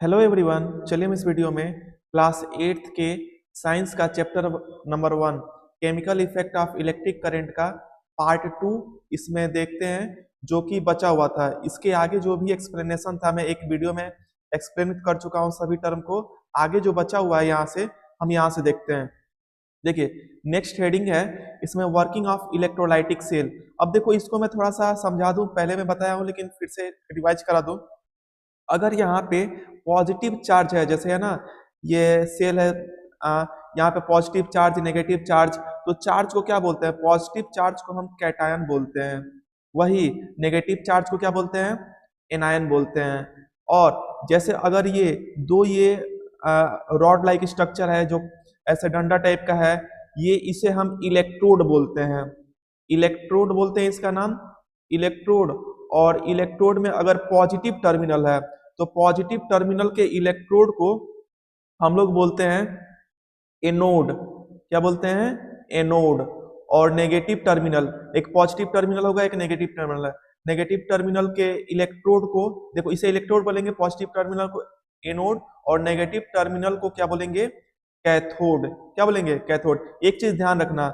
Hello everyone, चलिए हम इस वीडियो में क्लास 8th के साइंस का chapter number 1 chemical effect of electric current का पार्ट 2 इसमें देखते हैं जो कि बचा हुआ था। इसके आगे जो भी एक्सप्लेनेशन था मैं एक वीडियो में एक्सप्लेन कर चुका हूं सभी टर्म को। आगे जो बचा हुआ है यहाँ से हम यहाँ से देखते हैं। देखिए नेक्स्ट हेडिंग है इसमें वर्किंग ऑफ इलेक्ट्रोलाइटिक सेल। अब देखो इसको मैं थोड़ा सा समझा दूं, पहले मैं बताया हूं लेकिन फिर से रिवाइज करा दूं। अगर यहाँ पे पॉजिटिव चार्ज है, जैसे है ना ये सेल है, यहाँ पे पॉजिटिव चार्ज नेगेटिव चार्ज, तो चार्ज को क्या बोलते हैं? पॉजिटिव चार्ज को हम कैटायन बोलते हैं, वही नेगेटिव चार्ज को क्या बोलते हैं? एनायन बोलते हैं। और जैसे अगर ये रॉड लाइक स्ट्रक्चर है जो ऐसे डंडा टाइप का है, ये इसे हम इलेक्ट्रोड बोलते हैं। इलेक्ट्रोड बोलते हैं इसका नाम, इलेक्ट्रोड। और इलेक्ट्रोड में अगर पॉजिटिव टर्मिनल है तो पॉजिटिव टर्मिनल के इलेक्ट्रोड को हम लोग बोलते हैं एनोड। क्या बोलते हैं? एनोड। और नेगेटिव टर्मिनल, एक पॉजिटिव टर्मिनल होगा एक नेगेटिव टर्मिनल है, नेगेटिव टर्मिनल के इलेक्ट्रोड को देखो इसे इलेक्ट्रोड बोलेंगे, पॉजिटिव टर्मिनल को एनोड, और नेगेटिव टर्मिनल को क्या बोलेंगे? कैथोड। क्या बोलेंगे? कैथोड। एक चीज ध्यान रखना,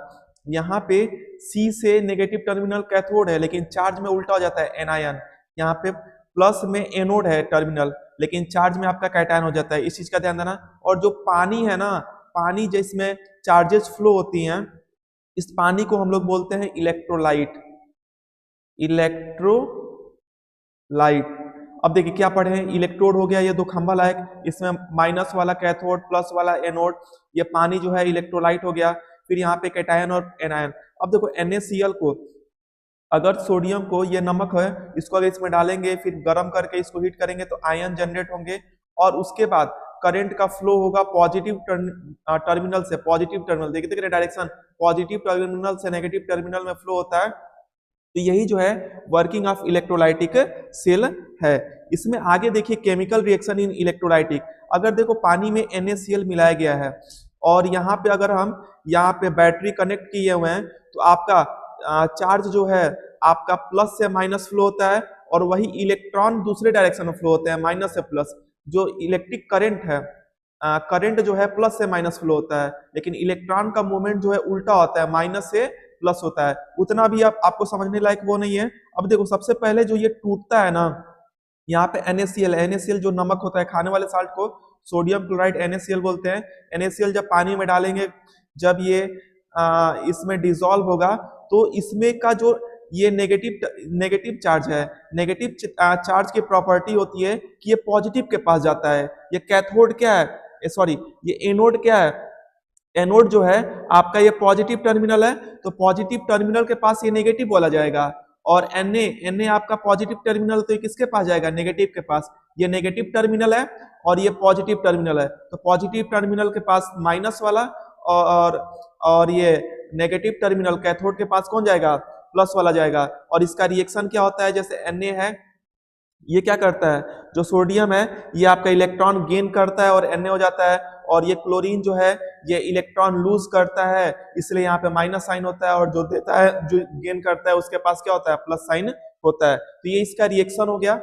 यहाँ पे सी से नेगेटिव टर्मिनल कैथोड है लेकिन चार्ज में उल्टा हो जाता है एनायन। यहाँ पे प्लस में एनोड है टर्मिनल लेकिन चार्ज में आपका कैटायन हो जाता है, इस चीज का ध्यान देना। और जो पानी है ना, पानी जिसमें चार्जेस फ्लो होती हैं, इस पानी को हम लोग बोलते हैं इलेक्ट्रोलाइट। इलेक्ट्रोलाइट। अब देखिए क्या पढ़े हैं, इलेक्ट्रोड हो गया ये दो खंभा लायक, इसमें माइनस वाला कैथोड प्लस वाला एनोड, ये पानी जो है इलेक्ट्रोलाइट हो गया। फिर यहाँ पे कैटायन और एनायन। अब देखो NaCl को, अगर सोडियम को, ये नमक है, इसको अगर इसमें डालेंगे फिर गर्म करके इसको हीट करेंगे तो आयन जनरेट होंगे, और उसके बाद करंट का फ्लो होगा पॉजिटिव टर्मिनल से, पॉजिटिव टर्मिनल देखिए डायरेक्शन, पॉजिटिव टर्मिनल से नेगेटिव टर्मिनल में फ्लो होता है। तो यही जो है वर्किंग ऑफ इलेक्ट्रोलाइटिक सेल है। इसमें आगे देखिए केमिकल रिएक्शन इन इलेक्ट्रोलाइटिक। अगर देखो पानी में NaCl मिलाया गया है और यहाँ पे अगर हम यहाँ पे बैटरी कनेक्ट किए हुए हैं तो आपका चार्ज जो है आपका प्लस से माइनस फ्लो होता है, और वही इलेक्ट्रॉन दूसरे डायरेक्शन में फ्लो होते हैं, माइनस से प्लस। जो इलेक्ट्रिक करंट है, करंट जो है प्लस से माइनस फ्लो होता है, लेकिन इलेक्ट्रॉन का मूवमेंट जो है उल्टा होता है, माइनस से प्लस होता है। उतना भी आपको समझने लायक वो नहीं है। अब देखो सबसे पहले जो ये टूटता है ना, यहाँ पे NaCl जो नमक होता है खाने वाले साल्ट को सोडियम क्लोराइड NaCl बोलते हैं। NaCl जब पानी में डालेंगे, जब ये इसमें डिसॉल्व होगा तो इसमें का जो ये नेगेटिव चार्ज है, नेगेटिव चार्ज की प्रॉपर्टी होती है कि ये पॉजिटिव के पास जाता है। ये कैथोड क्या है, सॉरी ये एनोड क्या है? एनोड जो है आपका ये पॉजिटिव टर्मिनल है, तो पॉजिटिव टर्मिनल के पास ये नेगेटिव बोला जाएगा। और Na आपका पॉजिटिव टर्मिनल, तो ये किसके पास जाएगा? नेगेटिव के पास। ये नेगेटिव टर्मिनल है और ये पॉजिटिव टर्मिनल है, तो पॉजिटिव टर्मिनल के पास माइनस वाला, और और ये नेगेटिव टर्मिनल कैथोड के पास कौन जाएगा? प्लस वाला जाएगा। और इसका रिएक्शन क्या होता है? जैसे Na है, ये क्या करता है, जो सोडियम है ये आपका इलेक्ट्रॉन गेन करता है और Na हो जाता है, और ये क्लोरीन जो है ये इलेक्ट्रॉन लूज करता है, इसलिए यहाँ पे माइनस साइन होता है, और जो देता है, जो गेन करता है उसके पास क्या होता है? प्लस साइन होता है। तो ये इसका रिएक्शन हो गया।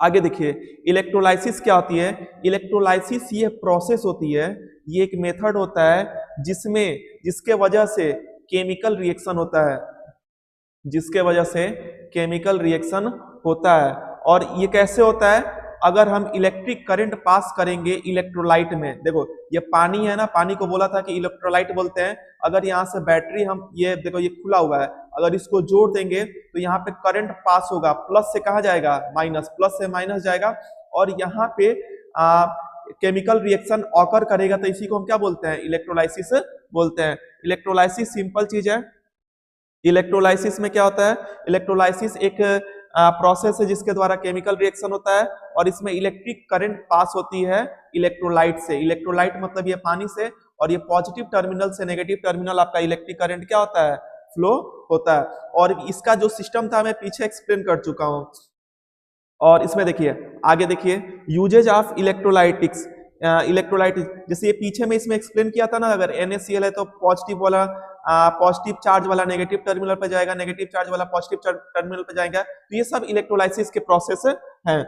आगे देखिए इलेक्ट्रोलाइसिस क्या होती है। इलेक्ट्रोलाइसिस ये प्रोसेस होती है, ये एक मेथड होता है जिसके वजह से केमिकल रिएक्शन होता है, जिसके वजह से केमिकल रिएक्शन होता है। और ये कैसे होता है? अगर हम इलेक्ट्रिक करंट पास करेंगे इलेक्ट्रोलाइट में, देखो ये पानी है ना, पानी को बोला था कि इलेक्ट्रोलाइट बोलते हैं। अगर यहाँ से बैटरी, हम ये देखो ये खुला हुआ है, अगर इसको जोड़ देंगे तो यहाँ पे करंट पास होगा, प्लस से कहाँ जाएगा? माइनस, प्लस से माइनस जाएगा, और यहाँ पे केमिकल रिएक्शन ऑकर करेगा, तो इसी को हम क्या बोलते हैं? इलेक्ट्रोलाइसिस बोलते हैं। इलेक्ट्रोलाइसिस सिंपल चीज है। इलेक्ट्रोलाइसिस में क्या होता है? इलेक्ट्रोलाइसिस एक प्रोसेस है जिसके द्वारा केमिकल रिएक्शन होता है, और इसमें इलेक्ट्रिक करंट पास होती है इलेक्ट्रोलाइट से। इलेक्ट्रोलाइट मतलब ये पानी से, और ये पॉजिटिव टर्मिनल से नेगेटिव टर्मिनल आपका इलेक्ट्रिक करंट क्या होता है? फ्लो होता है। और इसका जो सिस्टम था मैं पीछे एक्सप्लेन कर चुका हूं। और इसमें देखिए आगे देखिए यूजेज ऑफ इलेक्ट्रोलाइटिक्स। इलेक्ट्रोलाइट जैसे ये पीछे में इसमें एक्सप्लेन किया था ना, अगर NaCl है तो पॉजिटिव वाला पॉजिटिव चार्ज वाला नेगेटिव टर्मिनल पे जाएगा, नेगेटिव चार्ज वाला पॉजिटिव टर्मिनल पे जाएगा। तो ये सब इलेक्ट्रोलाइसिस के प्रोसेस हैं।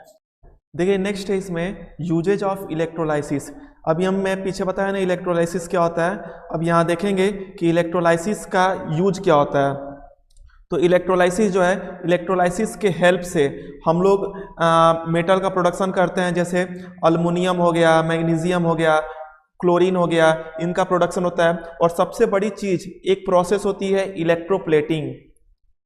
देखिए नेक्स्ट है इसमें यूजेज ऑफ इलेक्ट्रोलाइसिस। अभी मैं पीछे बताया ना इलेक्ट्रोलाइसिस क्या होता है, अब यहाँ देखेंगे कि इलेक्ट्रोलाइसिस का यूज क्या होता है। तो इलेक्ट्रोलाइसिस जो है, इलेक्ट्रोलाइसिस के हेल्प से हम लोग मेटल का प्रोडक्शन करते हैं, जैसे अल्मुनियम हो गया, मैग्नीशियम हो गया, क्लोरीन हो गया, इनका प्रोडक्शन होता है। और सबसे बड़ी चीज एक प्रोसेस होती है इलेक्ट्रोप्लेटिंग।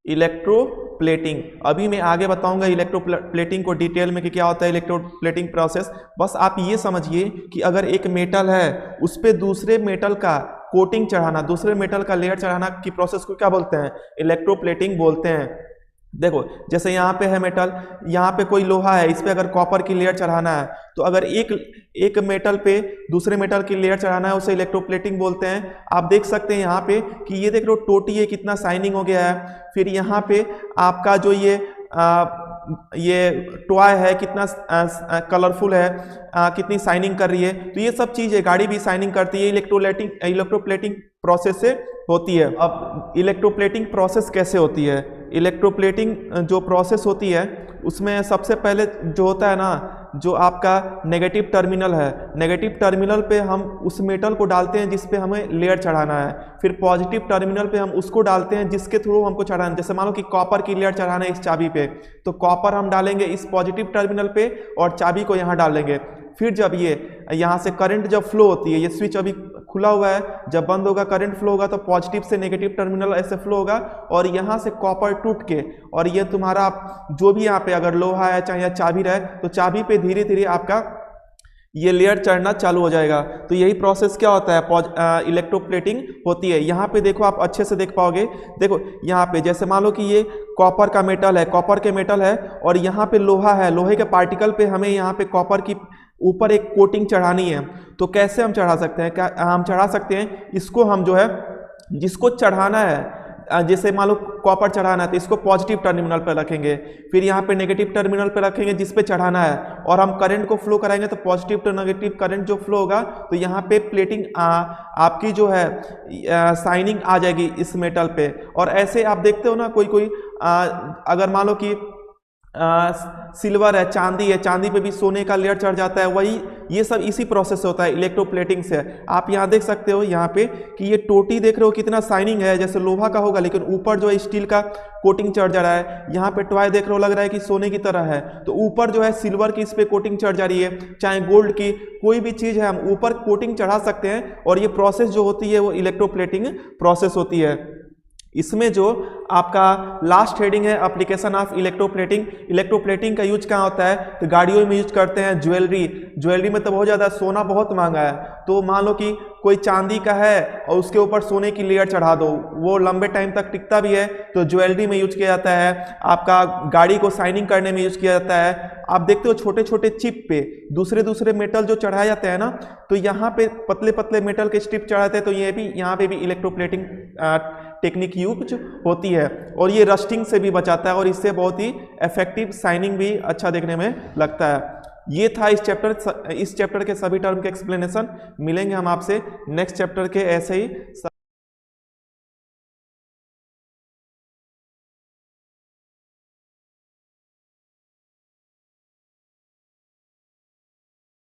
इलेक्ट्रोप्लेटिंग अभी मैं आगे बताऊंगा इलेक्ट्रोप्लेटिंग को डिटेल में कि क्या होता है इलेक्ट्रोप्लेटिंग प्रोसेस। बस आप ये समझिए कि अगर एक मेटल है उस पर दूसरे मेटल का कोटिंग चढ़ाना, दूसरे मेटल का लेयर चढ़ाना की प्रोसेस को क्या बोलते हैं, इलेक्ट्रोप्लेटिंग बोलते हैं। देखो जैसे यहाँ पे है मेटल, यहाँ पे कोई लोहा है, इस पे अगर कॉपर की लेयर चढ़ाना है, तो अगर एक मेटल पे दूसरे मेटल की लेयर चढ़ाना है उसे इलेक्ट्रोप्लेटिंग बोलते हैं। आप देख सकते हैं यहाँ पे कि ये देख लो टोटी है कितना शाइनिंग हो गया है। फिर यहाँ पे आपका जो ये टॉय है कितना कलरफुल है, कितनी शाइनिंग कर रही है। तो ये सब चीज़ है, गाड़ी भी शाइनिंग करती है, इलेक्ट्रोप्लेटिंग प्रोसेस से होती है। अब इलेक्ट्रोप्लेटिंग प्रोसेस कैसे होती है, इलेक्ट्रोप्लेटिंग जो प्रोसेस होती है उसमें सबसे पहले जो होता है ना, जो आपका नेगेटिव टर्मिनल है, नेगेटिव टर्मिनल पे हम उस मेटल को डालते हैं जिस पे हमें लेयर चढ़ाना है। फिर पॉजिटिव टर्मिनल पे हम उसको डालते हैं जिसके थ्रू हमको चढ़ाना है। जैसे मान लो कि कॉपर की लेयर चढ़ाना है इस चाबी पे, तो कॉपर हम डालेंगे इस पॉजिटिव टर्मिनल पे और चाबी को यहाँ डालेंगे। फिर जब ये यहाँ से करंट जब फ्लो होती है, ये स्विच अभी खुला हुआ है, जब बंद होगा करंट फ्लो होगा तो पॉजिटिव से नेगेटिव टर्मिनल ऐसे फ्लो होगा और यहाँ से कॉपर टूट के, और ये तुम्हारा जो भी यहाँ पे अगर लोहा है चाहे या चाबी रहे, तो चाबी पे धीरे धीरे आपका ये लेयर चढ़ना चालू हो जाएगा। तो यही प्रोसेस क्या होता है, इलेक्ट्रोप्लेटिंग होती है। यहाँ पे देखो आप अच्छे से देख पाओगे, देखो यहाँ पे जैसे मान लो कि ये कॉपर का मेटल है, कॉपर के मेटल है, और यहाँ पे लोहा है, लोहे के पार्टिकल पे हमें यहाँ पे कॉपर की ऊपर एक कोटिंग चढ़ानी है। तो कैसे हम चढ़ा सकते हैं, क्या हम चढ़ा सकते हैं, इसको हम जो है जिसको चढ़ाना है, जैसे मान लो कॉपर चढ़ाना है तो इसको पॉजिटिव टर्मिनल पर रखेंगे, फिर यहाँ पे नेगेटिव टर्मिनल पर रखेंगे जिस पे चढ़ाना है, और हम करंट को फ्लो कराएंगे तो पॉजिटिव टू नेगेटिव करंट जो फ्लो होगा तो यहाँ पे प्लेटिंग आपकी जो है शाइनिंग आ जाएगी इस मेटल पे। और ऐसे आप देखते हो ना कोई अगर मान लो कि सिल्वर है, चांदी है, चांदी पे भी सोने का लेयर चढ़ जाता है, वही ये सब इसी प्रोसेस से होता है इलेक्ट्रोप्लेटिंग से। आप यहाँ देख सकते हो यहाँ पे कि ये टोटी देख रहे हो कितना शाइनिंग है, जैसे लोहा का होगा लेकिन ऊपर जो है स्टील का कोटिंग चढ़ जा रहा है। यहाँ पे टॉय देख रहे हो लग रहा है कि सोने की तरह है, तो ऊपर जो है सिल्वर की इस पे कोटिंग चढ़ जा रही है, चाहे गोल्ड की कोई भी चीज़ है हम ऊपर कोटिंग चढ़ा सकते हैं। और ये प्रोसेस जो होती है वो इलेक्ट्रोप्लेटिंग प्रोसेस होती है। इसमें जो आपका लास्ट हेडिंग है एप्लीकेशन ऑफ इलेक्ट्रोप्लेटिंग। इलेक्ट्रोप्लेटिंग का यूज कहाँ होता है, तो गाड़ियों में यूज करते हैं, ज्वेलरी में तो बहुत ज़्यादा, सोना बहुत महंगा है, तो मान लो कि कोई चांदी का है और उसके ऊपर सोने की लेयर चढ़ा दो, वो लंबे टाइम तक टिकता भी है, तो ज्वेलरी में यूज किया जाता है। आपका गाड़ी को शाइनिंग करने में यूज किया जाता है। आप देखते हो छोटे छोटे चिप पे दूसरे मेटल जो चढ़ाए जाते हैं ना, तो यहाँ पे पतले पतले मेटल के स्ट्रिप चढ़ाते हैं, तो ये भी यहाँ पे भी इलेक्ट्रोप्लेटिंग टेक्निक यूज होती है। और ये रस्टिंग से भी बचाता है और इससे बहुत ही इफेक्टिव शाइनिंग भी अच्छा देखने में लगता है। ये था इस चैप्टर के सभी टर्म के एक्सप्लेनेशन। मिलेंगे हम आपसे नेक्स्ट चैप्टर के ऐसे ही